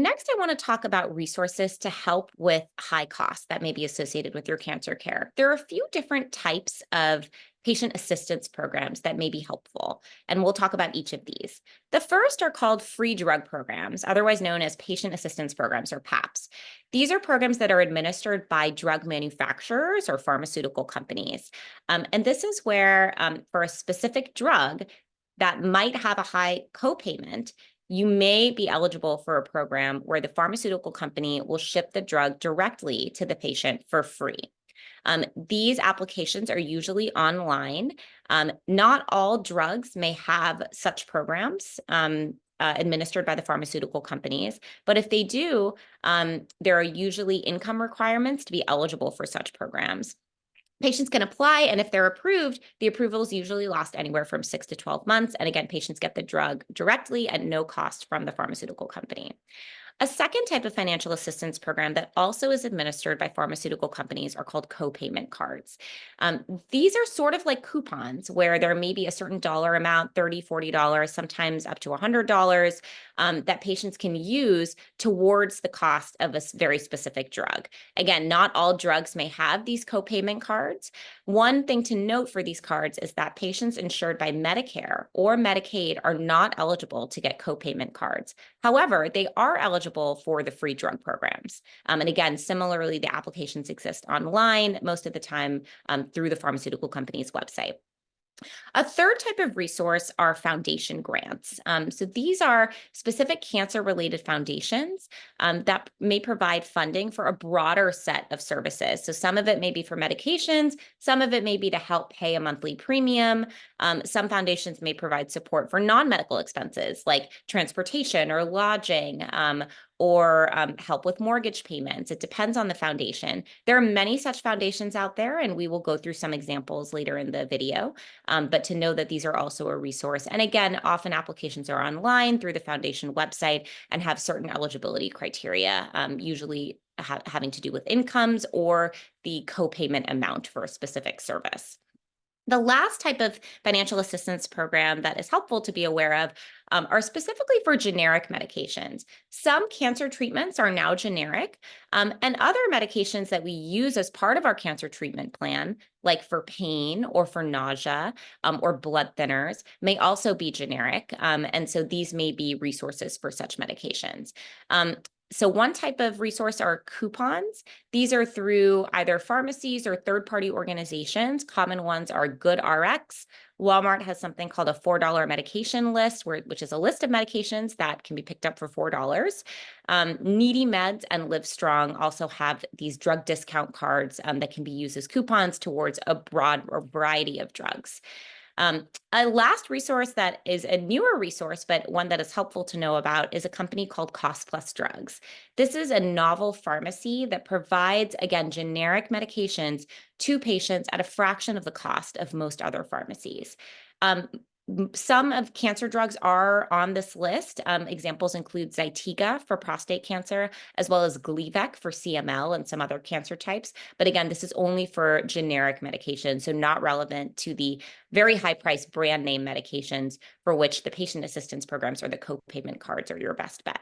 Next, I want to talk about resources to help with high costs that may be associated with your cancer care. There are a few different types of patient assistance programs that may be helpful, and we'll talk about each of these. The first are called free drug programs, otherwise known as patient assistance programs or PAPs. These are programs that are administered by drug manufacturers or pharmaceutical companies. And this is where, for a specific drug that might have a high copayment, you may be eligible for a program where the pharmaceutical company will ship the drug directly to the patient for free. These applications are usually online. Not all drugs may have such programs administered by the pharmaceutical companies, but if they do, there are usually income requirements to be eligible for such programs. Patients can apply, and if they're approved, the approvals usually last anywhere from 6 to 12 months. And again, patients get the drug directly at no cost from the pharmaceutical company. A second type of financial assistance program that also is administered by pharmaceutical companies are called copayment cards. These are sort of like coupons where there may be a certain dollar amount, $30, $40, sometimes up to $100, that patients can use towards the cost of a very specific drug. Again, not all drugs may have these copayment cards. One thing to note for these cards is that patients insured by Medicare or Medicaid are not eligible to get copayment cards. However, they are eligible for the free drug programs. And again, similarly, the applications exist online most of the time through the pharmaceutical company's website. A third type of resource are foundation grants. So these are specific cancer-related foundations that may provide funding for a broader set of services. So some of it may be for medications, some of it may be to help pay a monthly premium. Some foundations may provide support for non-medical expenses like transportation or lodging, or help with mortgage payments. It depends on the foundation. There are many such foundations out there, and we will go through some examples later in the video. But to know that these are also a resource. And again, often applications are online through the foundation website and have certain eligibility criteria, usually having to do with incomes or the copayment amount for a specific service. The last type of financial assistance program that is helpful to be aware of are specifically for generic medications. Some cancer treatments are now generic, and other medications that we use as part of our cancer treatment plan, like for pain or for nausea or blood thinners, may also be generic. And so these may be resources for such medications. So one type of resource are coupons. These are through either pharmacies or third-party organizations. Common ones are GoodRx. Walmart has something called a $4 medication list, which is a list of medications that can be picked up for $4. Needy Meds and Livestrong also have these drug discount cards that can be used as coupons towards a broad variety of drugs. A last resource that is a newer resource, but one that is helpful to know about, is a company called Cost Plus Drugs. This is a novel pharmacy that provides, again, generic medications to patients at a fraction of the cost of most other pharmacies. Some of cancer drugs are on this list. Examples include Zytiga for prostate cancer, as well as Gleevec for CML and some other cancer types. But again, this is only for generic medications, so not relevant to the very high-priced brand name medications for which the patient assistance programs or the copayment cards are your best bet.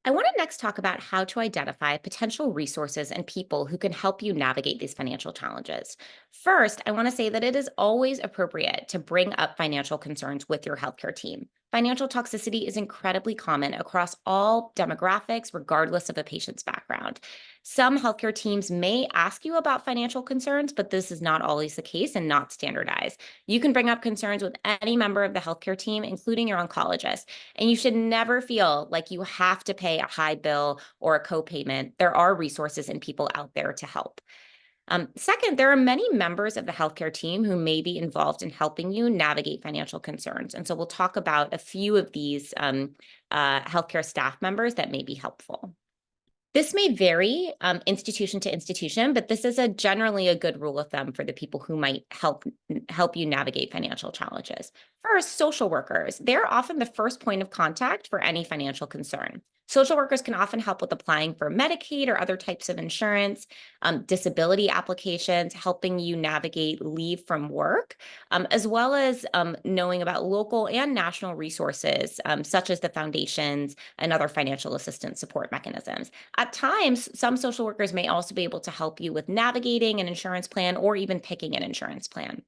I want to next talk about how to identify potential resources and people who can help you navigate these financial challenges. First, I want to say that it is always appropriate to bring up financial concerns with your healthcare team. Financial toxicity is incredibly common across all demographics, regardless of a patient's background. Some healthcare teams may ask you about financial concerns, but this is not always the case and not standardized. You can bring up concerns with any member of the healthcare team, including your oncologist, and you should never feel like you have to pay a high bill or a copayment. There are resources and people out there to help. Second, there are many members of the healthcare team who may be involved in helping you navigate financial concerns. And so we'll talk about a few of these healthcare staff members that may be helpful. This may vary institution to institution, but this is generally a good rule of thumb for the people who might help you navigate financial challenges. First, social workers. They're often the first point of contact for any financial concern. Social workers can often help with applying for Medicaid or other types of insurance, disability applications, helping you navigate leave from work, as well as knowing about local and national resources, such as the foundations and other financial assistance support mechanisms. At times, some social workers may also be able to help you with navigating an insurance plan or even picking an insurance plan.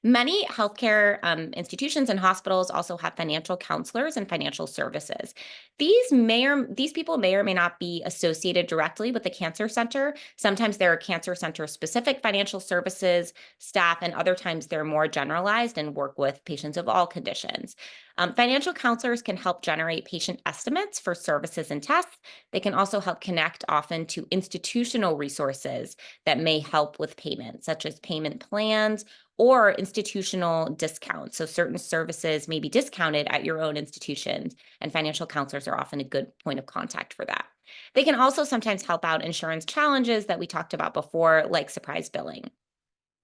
Many healthcare institutions and hospitals also have financial counselors and financial services. These people may or may not be associated directly with the cancer center. Sometimes there are cancer center specific financial services staff, and other times they're more generalized and work with patients of all conditions. Financial counselors can help generate patient estimates for services and tests. They can also help connect often to institutional resources that may help with payment, such as payment plans or institutional discounts. So certain services may be discounted at your own institution, and financial counselors are often a good point of contact for that. They can also sometimes help out insurance challenges that we talked about before, like surprise billing.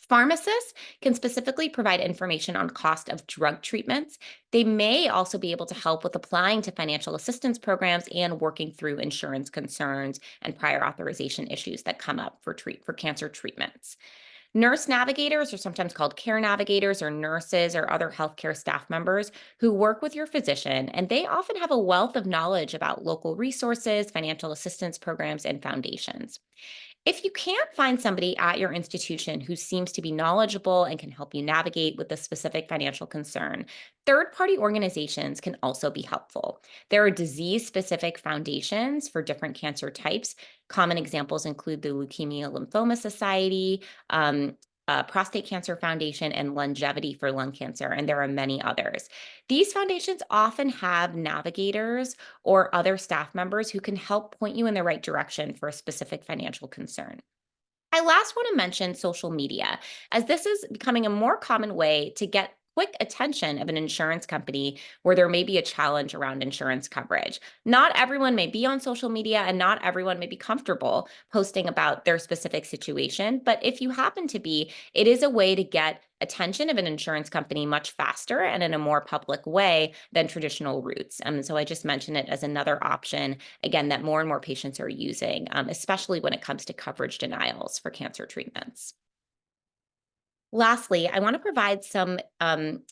Pharmacists can specifically provide information on cost of drug treatments. They may also be able to help with applying to financial assistance programs and working through insurance concerns and prior authorization issues that come up for cancer treatments. Nurse navigators are sometimes called care navigators or nurses or other healthcare staff members who work with your physician, and they often have a wealth of knowledge about local resources, financial assistance programs, and foundations. If you can't find somebody at your institution who seems to be knowledgeable and can help you navigate with a specific financial concern, third party organizations can also be helpful. There are disease specific foundations for different cancer types. Common examples include the Leukemia Lymphoma Society, Prostate Cancer Foundation, and Longevity for Lung Cancer, and there are many others. These foundations often have navigators or other staff members who can help point you in the right direction for a specific financial concern. I last want to mention social media, as this is becoming a more common way to get quick attention of an insurance company where there may be a challenge around insurance coverage. Not everyone may be on social media and not everyone may be comfortable posting about their specific situation, but if you happen to be, it is a way to get attention of an insurance company much faster and in a more public way than traditional routes. So I just mentioned it as another option, again, that more and more patients are using, especially when it comes to coverage denials for cancer treatments. Lastly, I want to provide some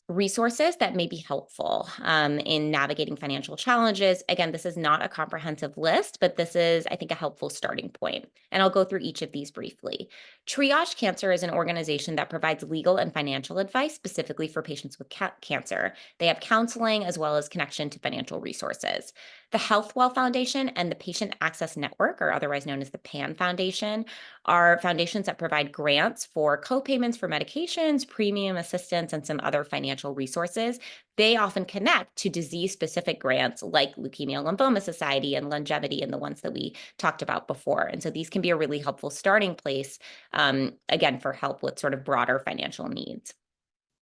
resources that may be helpful in navigating financial challenges. Again, this is not a comprehensive list, but this is, I think, a helpful starting point. And I'll go through each of these briefly. Triage Cancer is an organization that provides legal and financial advice specifically for patients with cancer. They have counseling as well as connection to financial resources. The Healthwell Foundation and the Patient Access Network, or otherwise known as the PAN Foundation, are foundations that provide grants for co-payments for medications, premium assistance, and some other financial resources. They often connect to disease-specific grants like Leukemia Lymphoma Society and Longevity and the ones that we talked about before. And so these can be a really helpful starting place, again, for help with sort of broader financial needs.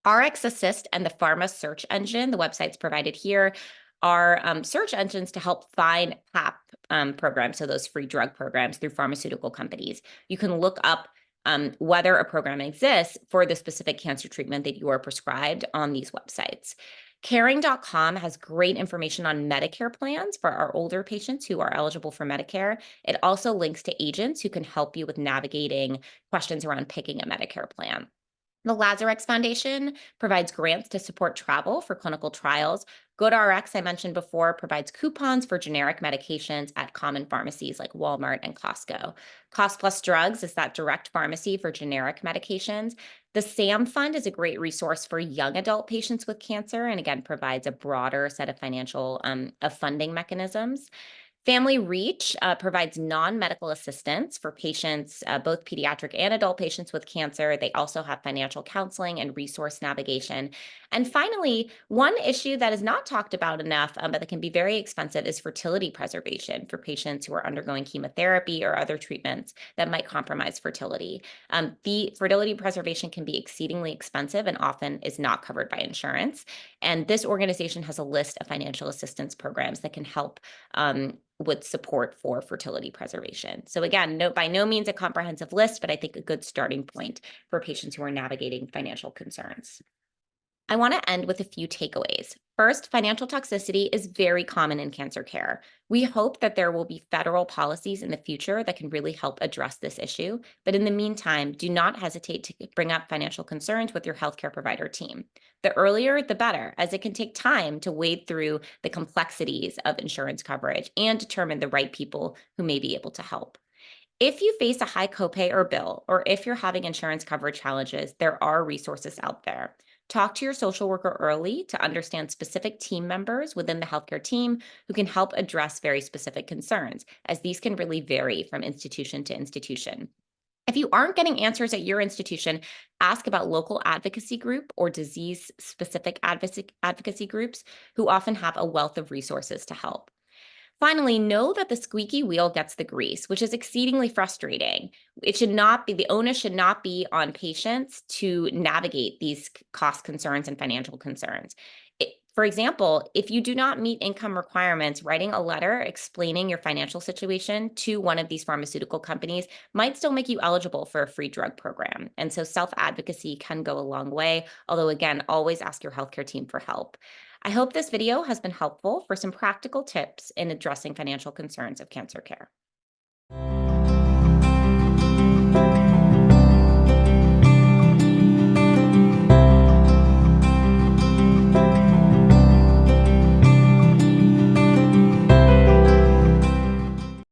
RX Assist and the Pharma Search Engine, the websites provided here, are search engines to help find PAP programs, so those free drug programs through pharmaceutical companies. You can look up whether a program exists for the specific cancer treatment that you are prescribed on these websites. Caring.com has great information on Medicare plans for our older patients who are eligible for Medicare. It also links to agents who can help you with navigating questions around picking a Medicare plan. The Lazarex Foundation provides grants to support travel for clinical trials. GoodRx, I mentioned before, provides coupons for generic medications at common pharmacies like Walmart and Costco. Cost Plus Drugs is that direct pharmacy for generic medications. The SAM Fund is a great resource for young adult patients with cancer, and again, provides a broader set of financial of funding mechanisms. Family Reach provides non-medical assistance for patients, both pediatric and adult patients with cancer. They also have financial counseling and resource navigation. And finally, one issue that is not talked about enough, but that can be very expensive, is fertility preservation for patients who are undergoing chemotherapy or other treatments that might compromise fertility. The fertility preservation can be exceedingly expensive and often is not covered by insurance. And this organization has a list of financial assistance programs that can help with support for fertility preservation. So again, by no means a comprehensive list, but I think a good starting point for patients who are navigating financial concerns. I want to end with a few takeaways. First, financial toxicity is very common in cancer care. We hope that there will be federal policies in the future that can really help address this issue. But in the meantime, do not hesitate to bring up financial concerns with your healthcare provider team. The earlier, the better, as it can take time to wade through the complexities of insurance coverage and determine the right people who may be able to help. If you face a high copay or bill, or if you're having insurance coverage challenges, there are resources out there. Talk to your social worker early to understand specific team members within the healthcare team who can help address very specific concerns, as these can really vary from institution to institution. If you aren't getting answers at your institution, ask about local advocacy group or disease specific advocacy groups who often have a wealth of resources to help. Finally, know that the squeaky wheel gets the grease, which is exceedingly frustrating. It should not be, the onus should not be on patients to navigate these cost concerns and financial concerns. For example, if you do not meet income requirements, writing a letter explaining your financial situation to one of these pharmaceutical companies might still make you eligible for a free drug program. And so self advocacy can go a long way, although, again, always ask your healthcare team for help. I hope this video has been helpful for some practical tips in addressing financial concerns of cancer care.